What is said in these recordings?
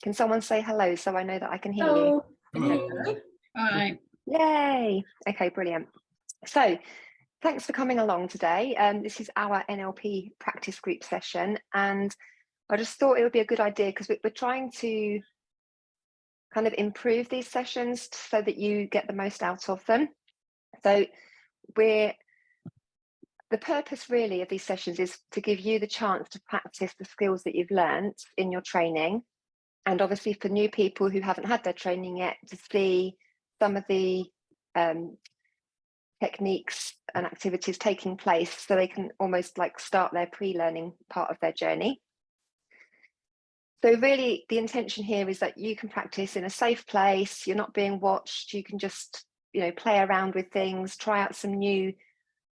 Can someone say hello so I know that I can hear Hello. you? Hello. Hi. Yay. Okay, brilliant. So thanks for coming along today. This is our NLP practice group session, and I just thought it would be a good idea because we're trying to kind of improve these sessions so that you get the most out of them. So the purpose really of these sessions is to give you the chance to practice the skills that you've learned in your training. And obviously for new people who haven't had their training yet, to see some of the techniques and activities taking place so they can almost like start their pre-learning part of their journey. So really the intention here is that you can practice in a safe place, you're not being watched, you can just, play around with things, try out some new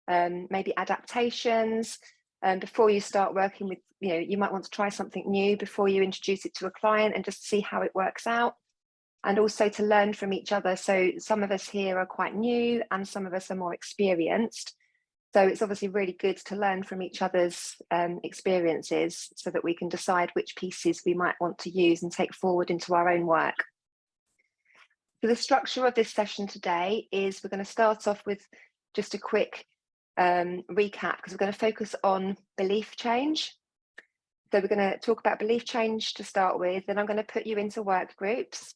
maybe adaptations. Before you start working with, you might want to try something new before you introduce it to a client and just see how it works out. And also to learn from each other. So some of us here are quite new and some of us are more experienced. So it's obviously really good to learn from each other's experiences so that we can decide which pieces we might want to use and take forward into our own work. So the structure of this session today is we're going to start off with just a quick recap because we're going to focus on belief change. So we're going to talk about belief change to start with, then I'm going to put you into work groups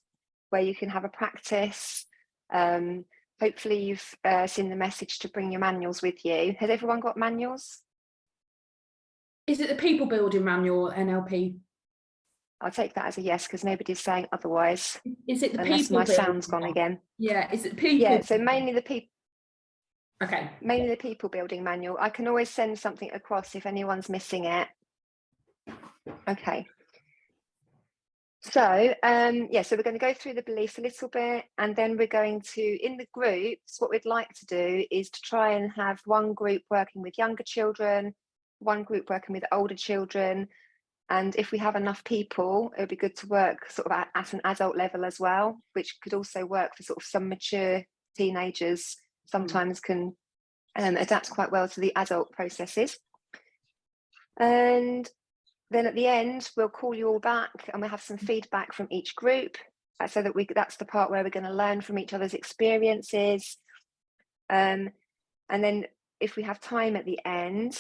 where you can have a practice. Hopefully you've seen the message to bring your manuals with you. Has everyone got manuals? Is it the people building manual, NLP? I'll take that as a yes because nobody's saying otherwise. Is it the unless people my building sound's gone one? again? Yeah, is it people? Yeah, so mainly the people. Okay. Mainly the people building manual. I can always send something across if anyone's missing it. Okay. So so we're going to go through the beliefs a little bit, and then we're going to, in the groups, what we'd like to do is to try and have one group working with younger children, one group working with older children, and if we have enough people, it would be good to work sort of at an adult level as well, which could also work for sort of some mature teenagers. Sometimes can adapt quite well to the adult processes. And then at the end, we'll call you all back and we'll have some feedback from each group so that that's the part where we're going to learn from each other's experiences. And then if we have time at the end,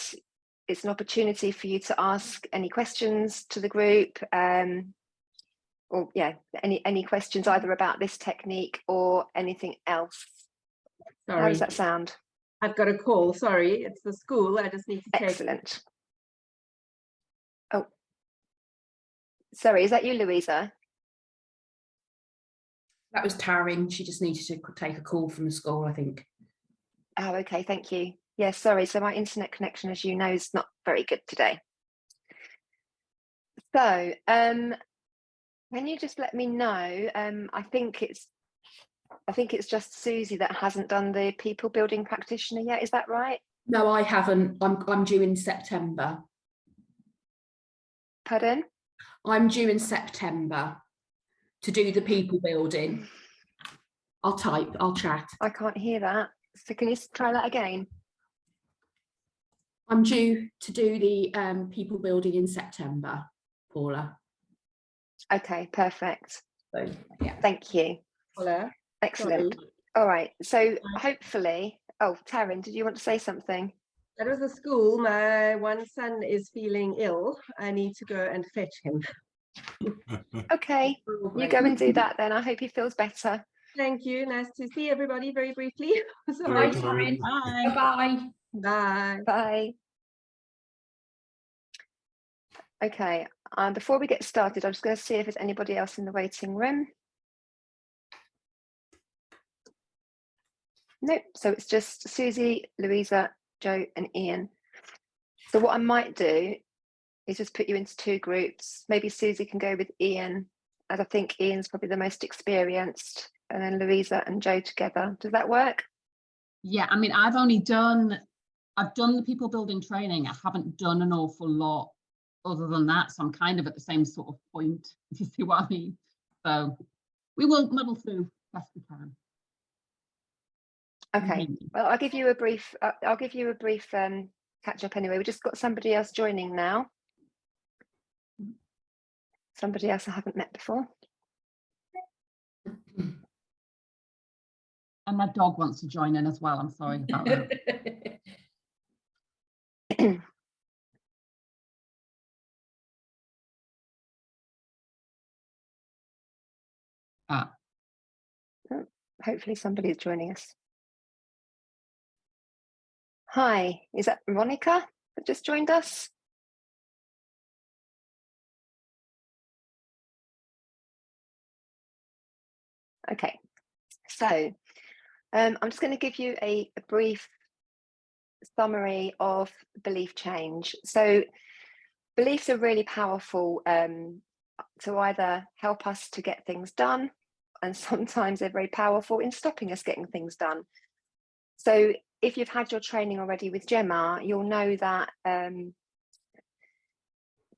it's an opportunity for you to ask any questions to the group or any questions either about this technique or anything else. Sorry. How does that sound? I've got a call. Sorry, it's the school. I just need to take. Excellent. Oh, sorry, is that you, Louisa? That was Taryn. She just needed to take a call from the school, I think. Oh, okay, thank you. Yeah, sorry. So my internet connection, as you know, is not very good today. So, can you just let me know? I think it's just Susie that hasn't done the people building practitioner yet. Is that right? No, I haven't. I'm due in September. Pardon? I'm due in September to do the people building. I'll chat. I can't hear that. So can you try that again? I'm due to do the people building in September, Paula. Okay, perfect. So, yeah. Thank you. Paula. Excellent. Sorry. All right. So hopefully, Taryn, did you want to say something? That was the school. My one son is feeling ill. I need to go and fetch him. Okay, you go and do that then. I hope he feels better. Thank you. Nice to see everybody very briefly. Bye, Taryn. Bye. Bye. Bye. Bye. Okay, before we get started, I'm just going to see if there's anybody else in the waiting room. Nope, so it's just Susie, Louisa, Joe and Ian. So what I might do is just put you into two groups. Maybe Susie can go with Ian, as I think Ian's probably the most experienced, and then Louisa and Joe together. Does that work? Yeah, I mean, I've done the people building training. I haven't done an awful lot other than that. So I'm kind of at the same sort of point, if you see what I mean. So we will muddle through best we can. Okay, well, I'll give you a brief catch up anyway. We've just got somebody else joining now. Somebody else I haven't met before. And my dog wants to join in as well. I'm sorry about that. Ah. Oh, hopefully somebody is joining us. Hi, is that Veronica that just joined us? Okay, so I'm just going to give you a brief summary of belief change. So beliefs are really powerful to either help us to get things done, and sometimes they're very powerful in stopping us getting things done. So if you've had your training already with Gemma, you'll know that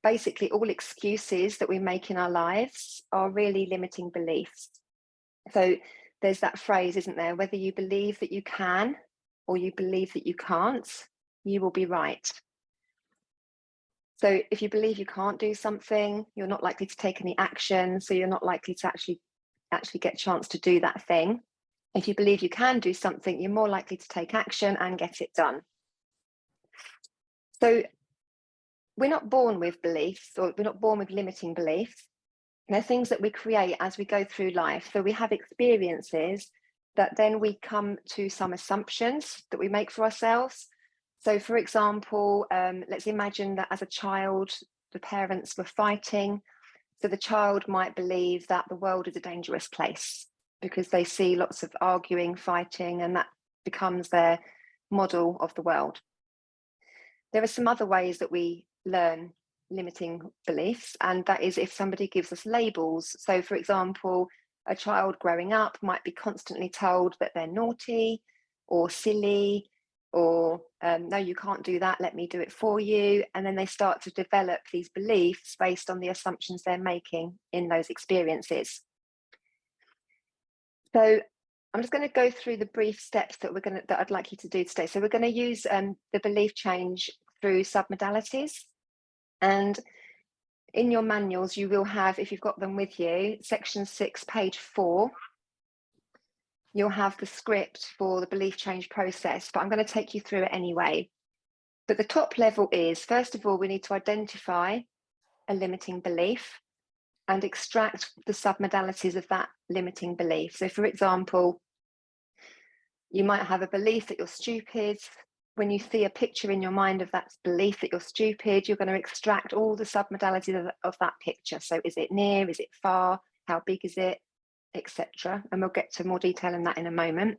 basically all excuses that we make in our lives are really limiting beliefs. So there's that phrase, isn't there? Whether you believe that you can or you believe that you can't, you will be right. So if you believe you can't do something, you're not likely to take any action. So you're not likely to actually get a chance to do that thing. If you believe you can do something, you're more likely to take action and get it done. So we're not born with beliefs, or we're not born with limiting beliefs. They're things that we create as we go through life. So we have experiences that then we come to some assumptions that we make for ourselves. So for example, let's imagine that as a child, the parents were fighting. So the child might believe that the world is a dangerous place because they see lots of arguing, fighting, and that becomes their model of the world. There are some other ways that we learn limiting beliefs, and that is if somebody gives us labels. So for example, a child growing up might be constantly told that they're naughty or silly, or no, you can't do that, let me do it for you. And then they start to develop these beliefs based on the assumptions they're making in those experiences. So I'm just going to go through the brief steps that I'd like you to do today. So we're going to use the belief change through submodalities. And in your manuals, you will have, if you've got them with you, section 6, page 4, you'll have the script for the belief change process, but I'm going to take you through it anyway. But the top level is, first of all, we need to identify a limiting belief and extract the submodalities of that limiting belief. So for example, you might have a belief that you're stupid. When you see a picture in your mind of that belief that you're stupid, you're going to extract all the submodalities of that picture. So is it near? Is it far? How big is it? Etc. And we'll get to more detail in that in a moment.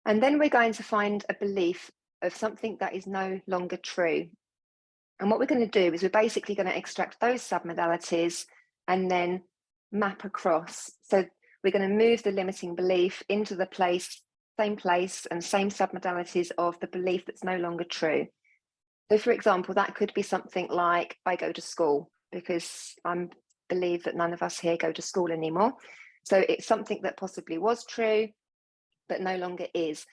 And then we're going to find a belief of something that is no longer true. And what we're going to do is we're basically going to extract those submodalities and then map across. So we're going to move the limiting belief into the same place and same submodalities of the belief that's no longer true. So for example, that could be something like, I go to school, because I believe that none of us here go to school anymore. So it's something that possibly was true, but no longer is.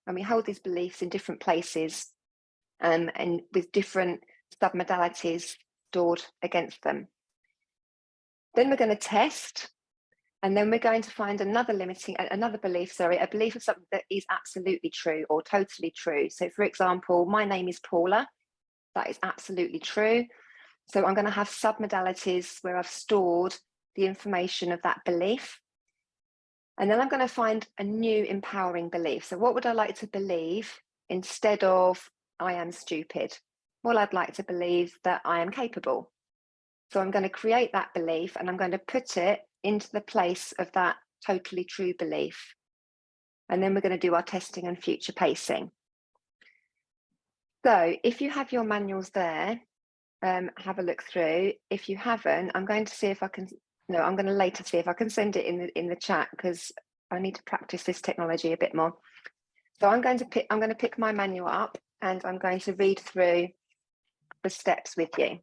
And we hold these beliefs in different places and with different submodalities stored against them. Then we're going to test, and then we're going to find another belief, a belief of something that is absolutely true or totally true. So for example, my name is Paula. That is absolutely true. So I'm going to have submodalities where I've stored the information of that belief. And then I'm going to find a new empowering belief. So what would I like to believe instead of I am stupid? Well, I'd like to believe that I am capable. So I'm going to create that belief and I'm going to put it into the place of that totally true belief. And then we're going to do our testing and future pacing. So if you have your manuals there, have a look through. If you haven't, I'm going to see if I can, no, I'm going to later see if I can send it in the chat, because I need to practice this technology a bit more. So I'm going to pick my manual up and I'm going to read through the steps with you.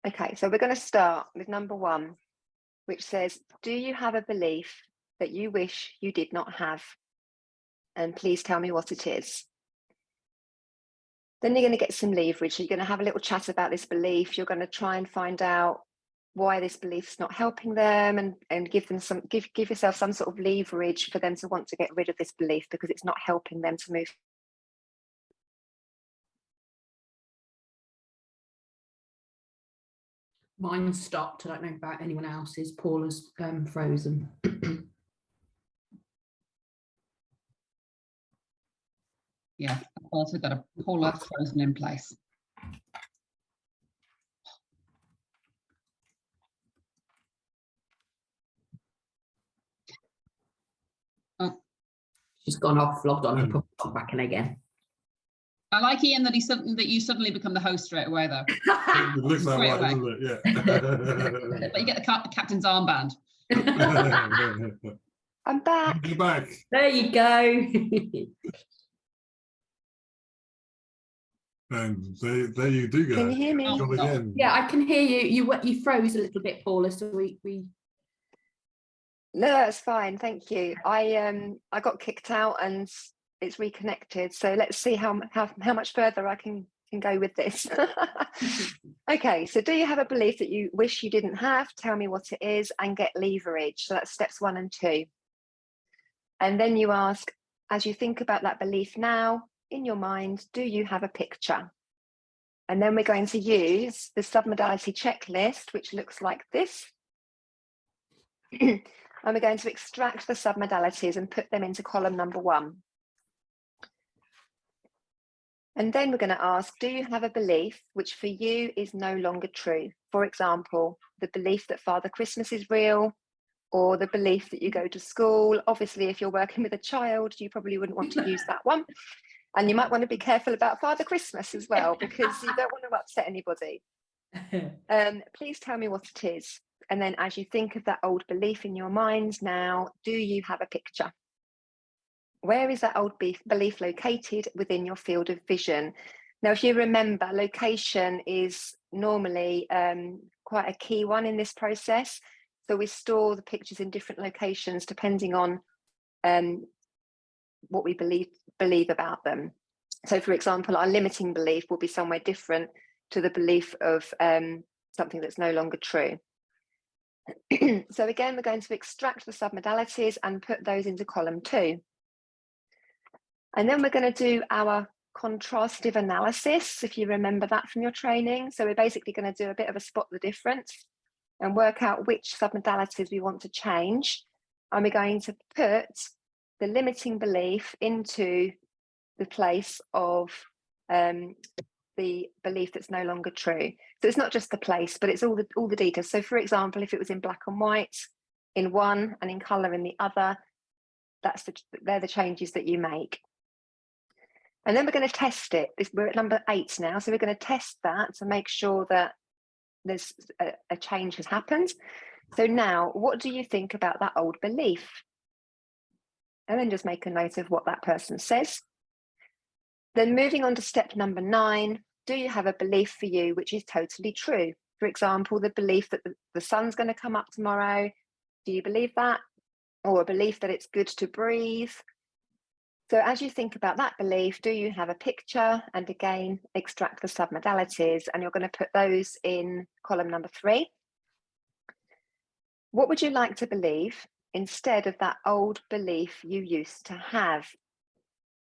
Okay, so we're going to start with number 1, which says, do you have a belief that you wish you did not have? And please tell me what it is. Then you're going to get some leverage. You're going to have a little chat about this belief. You're going to try and find out why this belief's not helping them, and give yourself some sort of leverage for them to want to get rid of this belief because it's not helping them to move. Mine stopped. I don't know about anyone else's. Paula's frozen. Yeah, I've also got a Paula frozen in place. Oh, She's gone off, logged on, and put back in again. I like Ian that you suddenly become the host straight away, though. It looks like Straight one, away. doesn't it? Yeah. But you get the captain's armband. I'm back. You're back. There you go. And there you do go. Can you hear me? Gone again. Yeah, I can hear you. You froze a little bit, Paula. So we. No, that's fine. Thank you. I got kicked out and it's reconnected. So let's see how much further I can go with this. Okay, so do you have a belief that you wish you didn't have? Tell me what it is and get leverage. So that's steps 1 and 2. And then you ask, as you think about that belief now in your mind, do you have a picture? And then we're going to use the submodality checklist, which looks like this. And we're going to extract the submodalities and put them into column number 1. And then we're going to ask, do you have a belief which for you is no longer true? For example, the belief that Father Christmas is real, or the belief that you go to school. Obviously, if you're working with a child, you probably wouldn't want to use that one. And you might want to be careful about Father Christmas as well, because you don't want to upset anybody. Please tell me what it is. And then as you think of that old belief in your mind now, do you have a picture? Where is that old belief located within your field of vision? Now, if you remember, location is normally quite a key one in this process. So we store the pictures in different locations depending on what we believe about them. So, for example, our limiting belief will be somewhere different to the belief of something that's no longer true. So again, we're going to extract the submodalities and put those into column 2. And then we're going to do our contrastive analysis, if you remember that from your training. So we're basically going to do a bit of a spot the difference and work out which submodalities we want to change. And we're going to put the limiting belief into the place of the belief that's no longer true. So it's not just the place, but it's all the details. So for example, if it was in black and white in one and in color in the other, they're the changes that you make. And then we're going to test it. We're at number 8 now, so we're going to test that to make sure that there's a change has happened. So now, what do you think about that old belief? And then just make a note of what that person says. Then moving on to step number 9, do you have a belief for you which is totally true? For example, the belief that the sun's going to come up tomorrow. Do you believe that? Or a belief that it's good to breathe? So as you think about that belief, do you have a picture? And again, extract the submodalities, and you're going to put those in column number 3. What would you like to believe instead of that old belief you used to have?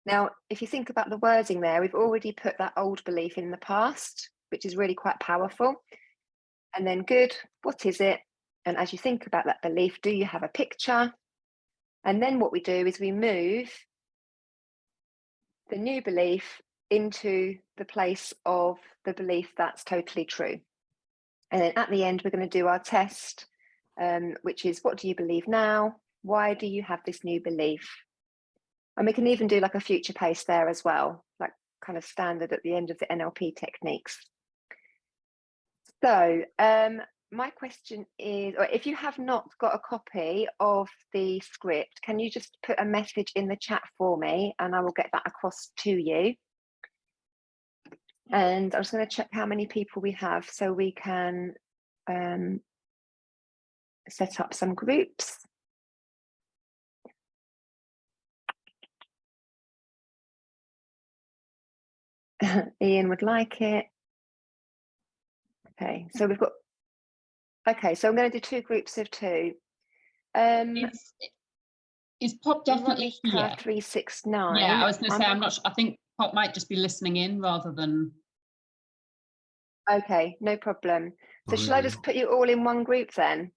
Now, if you think about the wording there, we've already put that old belief in the past, which is really quite powerful. And then good, what is it? And as you think about that belief, do you have a picture? And then what we do is we move the new belief into the place of the belief that's totally true. And then at the end, we're going to do our test, which is, what do you believe now? Why do you have this new belief? And we can even do like a future pace there as well, like kind of standard at the end of the NLP techniques. So my question is, or if you have not got a copy of the script, can you just put a message in the chat for me and I will get that across to you. And I'm just going to check how many people we have so we can set up some groups. Ian would like it. Okay, so we've got, okay, so I'm going to do 2 groups of 2. Is Pop definitely here? Monica 369. Yeah, I was going to say, I'm not sure. I think Pop might just be listening in rather than. Okay, no problem. So I shall think I we- just put you all in one group then?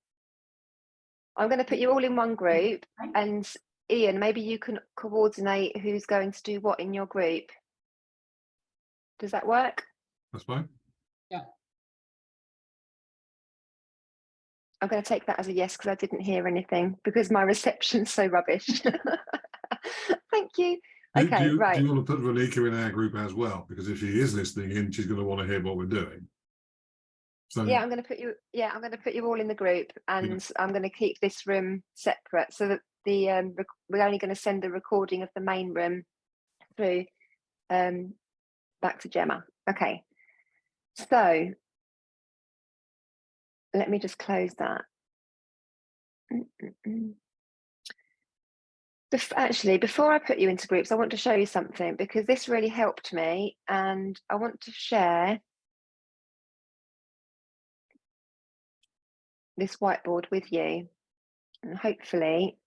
I'm going to put you all in one group, and Ian, maybe you can coordinate who's going to do what in your group. Does that work? That's fine. Yeah. I'm going to take that as a yes because I didn't hear anything because my reception's so rubbish. Thank you. Okay, right. Do you want to put Ronika in our group as well? Because if she is listening in, she's going to want to hear what we're doing. So Yeah, I'm going to put you. Yeah, I'm going to put you all in the group, and I'm going to keep this room separate so that the we're only going to send the recording of the main room through back to Gemma. Okay, so let me just close that. Actually, before I put you into groups, I want to show you something because this really helped me, and I want to share this whiteboard with you, and hopefully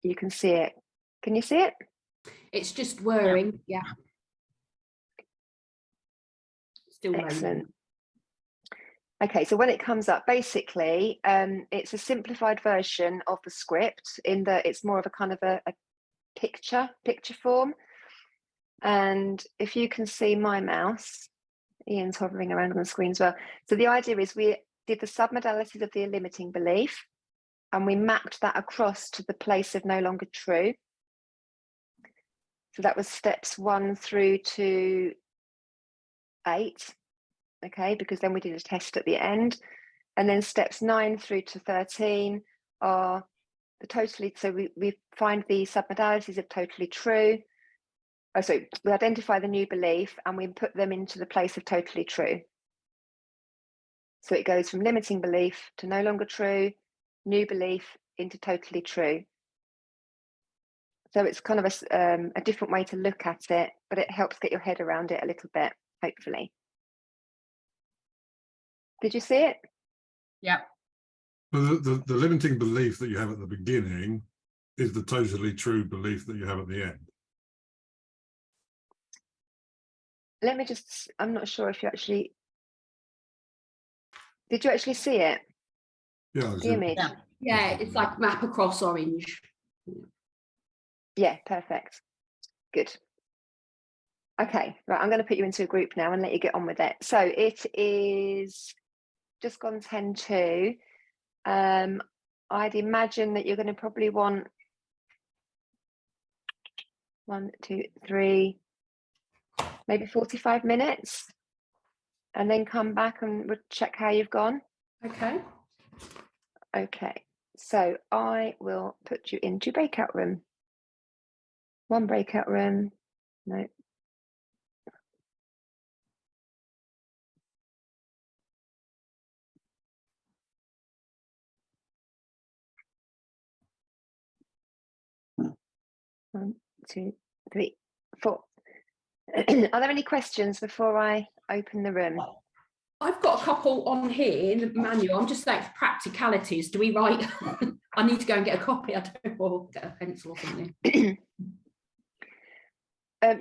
you can see it. Can you see it? It's just whirring. Yeah. Still Excellent. loading. Okay, so when it comes up, basically, it's a simplified version of the script in that it's more of a kind of a picture form. And if you can see my mouse, Ian's hovering around on the screen as well. So the idea is we did the submodalities of the limiting belief, and we mapped that across to the place of no longer true. So that was steps 1 through to 8. Okay, because then we did a test at the end. And then steps 9 through to 13 are the totally, so we find the submodalities of totally true. Oh, so we identify the new belief and we put them into the place of totally true. So it goes from limiting belief to no longer true, new belief into totally true. So it's kind of a different way to look at it, but it helps get your head around it a little bit, hopefully. Did you see it? Yeah. the limiting belief that you have at the beginning is the totally true belief that you have at the end. Let me just, I'm not sure if you actually, did you actually see it? Yeah. The image? Yeah. Yeah, it's like map across orange. Yeah, perfect. Good. Okay, right, I'm going to put you into a group now and let you get on with it. So it is just gone 10 to. I'd imagine that you're going to probably want 1, 2, 3, maybe 45 minutes, and then come back and we'll check how you've gone. Okay. Okay, so I will put you into breakout room. 1 breakout room. No. One, 2, 3, 4. Are there any questions before I open the room? I've got a couple on here in the manual. I'm just saying for practicalities. Do we write? I need to go and get a copy. I don't know, or get a pencil or something.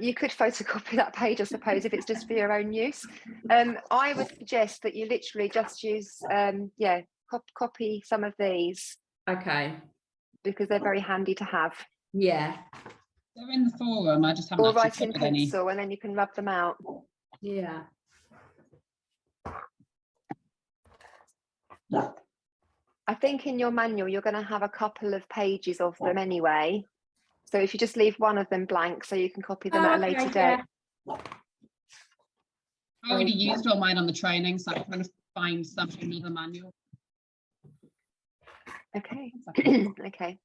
You could photocopy that page, I suppose, if it's just for your own use. I would suggest that you literally just use, copy some of these. Okay. Because they're very handy to have. Yeah. They're in the forum. I just haven't Or actually write in copied any. pencil and then you can rub them out. Yeah. I think in your manual, you're going to have a couple of pages of them anyway. So if you just leave one of them blank so you can copy them at a later date. Yeah. I already used all mine on the training, so I'm trying to find some in another manual. Okay. Okay.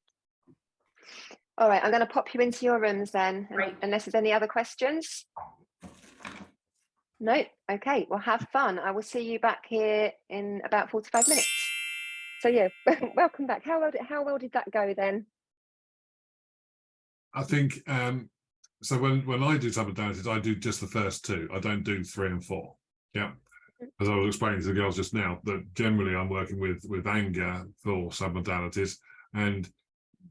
All right, I'm going to pop you into your rooms then, unless there's any other questions. No? Okay, well, have fun. I will see you back here in about 45 minutes. So yeah, welcome back. How well did that go then? I think So when I do submodalities, I do just the first two. I don't do 3 and 4. Yeah. As I was explaining to the girls just now, that generally I'm working with anger for submodalities, and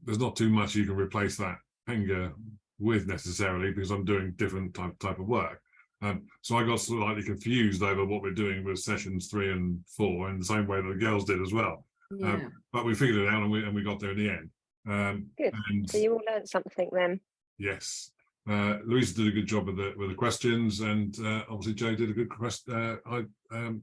there's not too much you can replace that anger with necessarily, because I'm doing different type of work. So I got slightly confused over what we're doing with sessions 3 and 4 in the same way that the girls did as well. Yeah. But we figured it out, and we got there in the end. Good. And So you all learned something then. yes, Louisa did a good job with the questions, and obviously Joe did a good a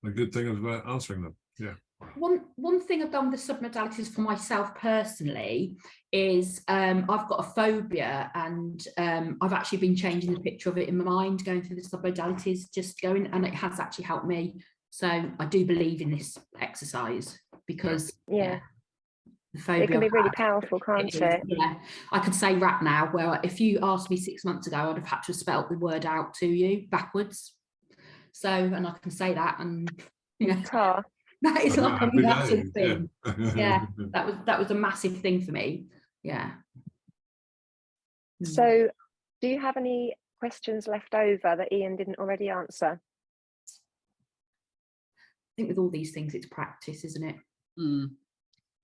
good thing of answering them. Yeah. One thing I've done with the submodalities for myself personally is I've got a phobia, and I've actually been changing the picture of it in my mind, going through the submodalities, just going, and it has actually helped me. So I do believe in this exercise, because Yeah. the phobia It can be really I've had, powerful, can't it? yeah, I could say rat now, where if you asked me 6 months ago, I'd have had to spell the word out to you backwards. So, and I can say that, and yeah, Tar. that is like a Happy massive days, thing. yeah. Yeah, that was a massive thing for me. Yeah. So do you have any questions left over that Ian didn't already answer? I think with all these things, it's practice, isn't it?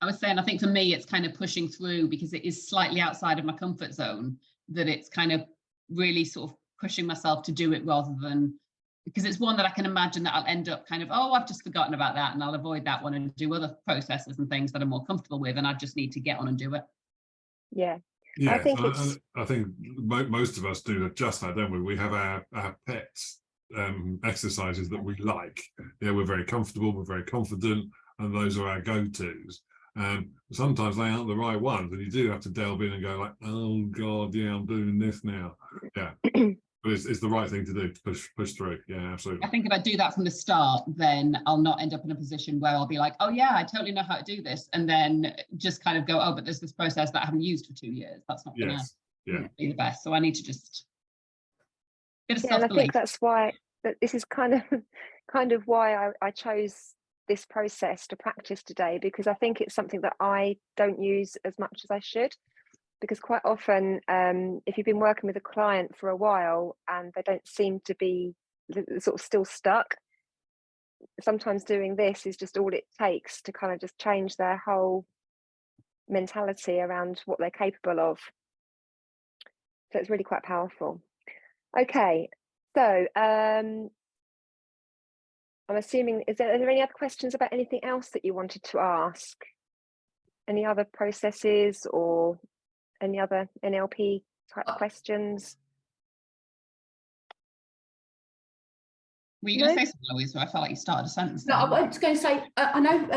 I was saying, I think for me, it's kind of pushing through, because it is slightly outside of my comfort zone, that it's kind of really sort of pushing myself to do it, rather than, because it's one that I can imagine that I'll end up kind of, oh, I've just forgotten about that, and I'll avoid that one and do other processes and things that I'm more comfortable with, and I just need to get on and do it. Yeah. Yeah, I think it's, I think most of us do just that, don't we? We have our pets exercises that we like. Yeah, we're very comfortable, we're very confident, and those are our go-tos. Sometimes they aren't the right ones, and you do have to delve in and go like, oh God, yeah, I'm doing this now. Yeah. But it's the right thing to do, to push through. Yeah, absolutely. I think if I do that from the start, then I'll not end up in a position where I'll be like, oh yeah, I totally know how to do this, and then just kind of go, oh, but there's this process that I haven't used for 2 years. That's not going to be the best. So I need to just bit of and I self-belief. think that's why this is kind of why I chose this process to practice today, because I think it's something that I don't use as much as I should. Because quite often, if you've been working with a client for a while and they don't seem to be sort of still stuck, sometimes doing this is just all it takes to kind of just change their whole mentality around what they're capable of. So it's really quite powerful. Okay, so I'm assuming, are there any other questions about anything else that you wanted to ask? Any other processes or any other NLP type questions? Were you going to say something, Louise? I felt like you started a sentence. No, I was going to say, I know,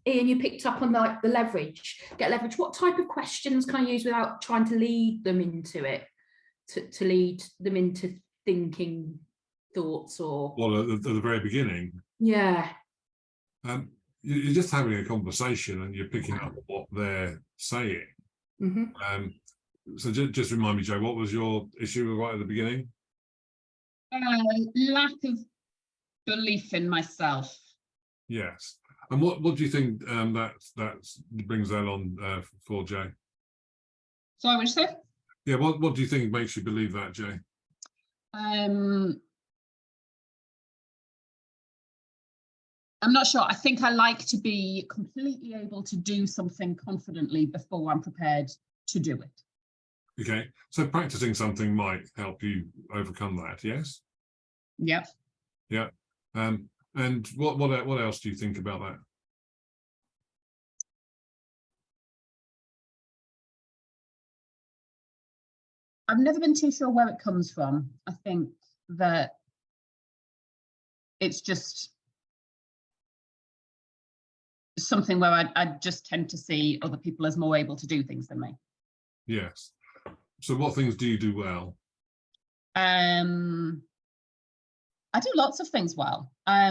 Ian, you picked up on the leverage, get leverage. What type of questions can I use without trying to lead them into it, to lead them into thinking thoughts or? Well, at the very beginning. Yeah. You're just having a conversation and you're picking up what they're saying. Mm-hmm. So just remind me, Joe, what was your issue right at the beginning? Lack of belief in myself. Yes. And what do you think that brings that on for Jay? Sorry, what did you say? Yeah, what do you think makes you believe that, Jay? I'm not sure. I think I like to be completely able to do something confidently before I'm prepared to do it. Okay, so practicing something might help you overcome that, yes? Yep. Yeah. And what else do you think about that? I've never been too sure where it comes from. I think that it's just something where I just tend to see other people as more able to do things than me. Yes. So what things do you do well? I do lots of things well. I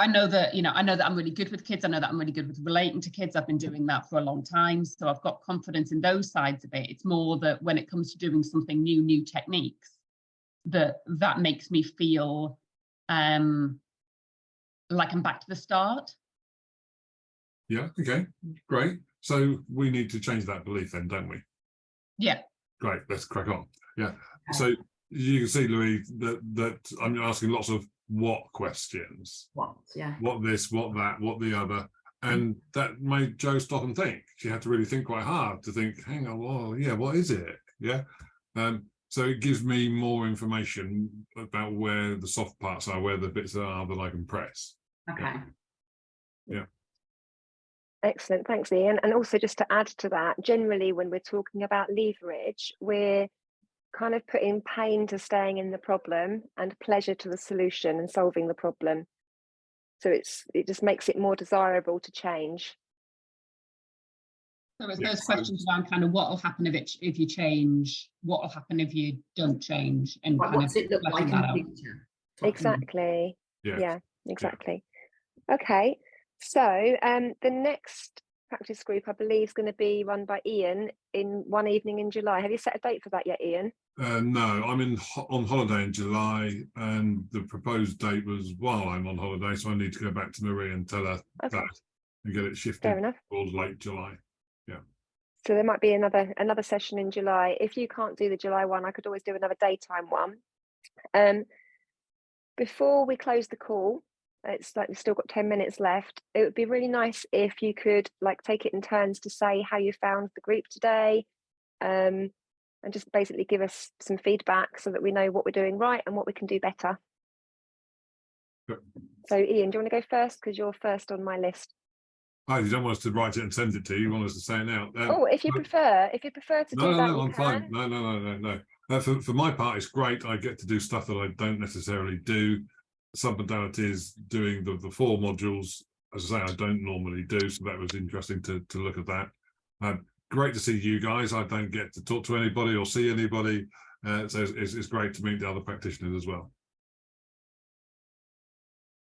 know that I'm really good with kids. I know that I'm really good with relating to kids. I've been doing that for a long time. So I've got confidence in those sides of it. It's more that when it comes to doing something new techniques, that makes me feel like I'm back to the start. Yeah, okay, great. So we need to change that belief then, don't we? Yeah. Great, let's crack on. Yeah. Okay. So you can see, Louis, that I'm asking lots of what questions. What? Yeah. What this, what that, what the other. And that made Jo stop and think. She had to really think quite hard to think, hang on, well, yeah, what is it? Yeah. So it gives me more information about where the soft parts are, where the bits are that I can press. Okay. Yeah. Excellent, thanks, Ian. And also, just to add to that, generally when we're talking about leverage, we're kind of putting pain to staying in the problem and pleasure to the solution and solving the problem. So it just makes it more desirable to change. So it's those questions around kind of what will happen if you change, what will happen if you don't change, and Like, kind what's of it look like in that the out. future? Exactly. Yeah. Yeah, exactly. Okay, so the next practice group, I believe, is going to be run by Ian in one evening in July. Have you set a date for that yet, Ian? No, I'm on holiday in July, and the proposed date was while I'm on holiday, so I need to go back to Marie and tell her that and get it shifted Fair enough. towards late July. So there might be another session in July. If you can't do the July one, I could always do another daytime one. Before we close the call, it's like we've still got 10 minutes left. It would be really nice if you could like take it in turns to say how you found the group today, and just basically give us some feedback so that we know what we're doing right and what we can do better. Sure. So Ian, do you want to go first? Because you're first on my list. Oh, you don't want us to write it and send it to you. You want us to say it now. Oh, if you prefer to do that, No, you I'm can. fine. No. For my part, it's great. I get to do stuff that I don't necessarily do. Submodalities, doing the 4 modules, as I say, I don't normally do. So that was interesting to look at that. Great to see you guys. I don't get to talk to anybody or see anybody. So it's great to meet the other practitioners as well.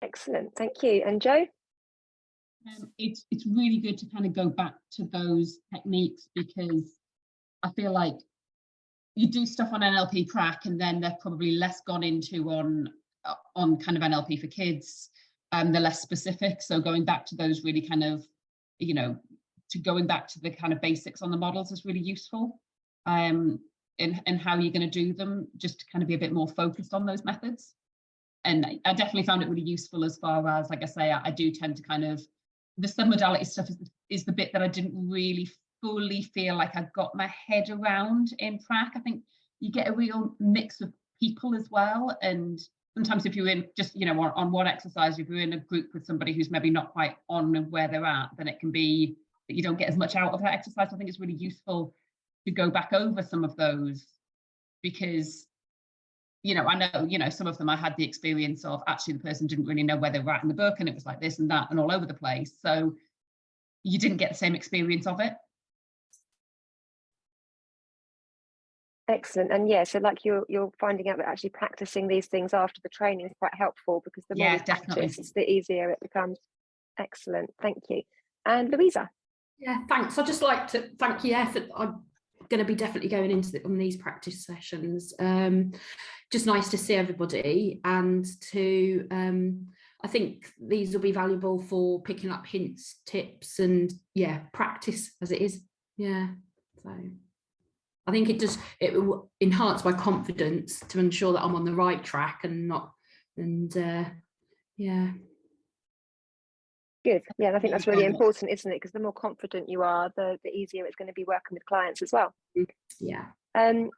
Excellent, thank you. And Jo? It's really good to kind of go back to those techniques, because I feel like you do stuff on NLP Prac and then they're probably less gone into on kind of NLP for kids, and they're less specific. So going back to those really kind of, going back to the kind of basics on the models is really useful. And how you're going to do them, just to kind of be a bit more focused on those methods. And I definitely found it really useful as far as, like I say, I do tend to kind of, the submodality stuff is the bit that I didn't really fully feel like I got my head around in Prac. I think you get a real mix of people as well. And sometimes if you're in just, on one exercise, if you're in a group with somebody who's maybe not quite on where they're at, then it can be that you don't get as much out of that exercise. I think it's really useful to go back over some of those, because I know, some of them I had the experience of actually the person didn't really know where they were at in the book, and it was like this and that and all over the place. So you didn't get the same experience of it. Excellent. And yeah, so like you're finding out that actually practicing these things after the training is quite helpful, because the more we practice, the easier it becomes. Excellent, thank you. And Louisa? Yeah, thanks. I'd just like to thank you for I'm going to be definitely going into on these practice sessions. Just nice to see everybody, and to I think these will be valuable for picking up hints, tips, and practice as it is. So I think it will enhance my confidence to ensure that I'm on the right track and not, Good. Yeah, and I think that's really important, isn't it? Because the more confident you are, the easier it's going to be working with clients as well. Yeah. And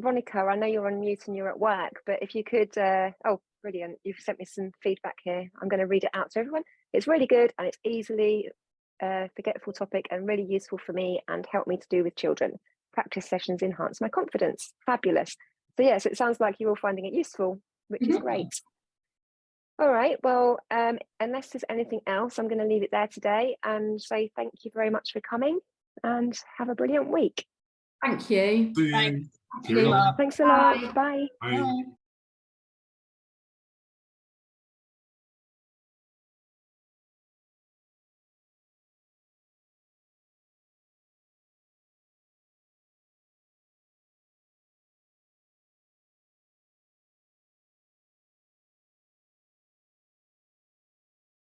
Veronica, I know you're on mute and you're at work, but if you could, oh, brilliant. You've sent me some feedback here. I'm going to read it out to everyone. It's really good, and it's easily forgetful topic and really useful for me and help me to do with children. Practice sessions enhance my confidence. Fabulous. So yes, it sounds like you're all finding it useful, which is great. All right, well, unless there's anything else, I'm going to leave it there today and say thank you very much for coming, and have a brilliant week. Thank you. See you. Thanks a lot. Thanks a lot. Bye. Bye.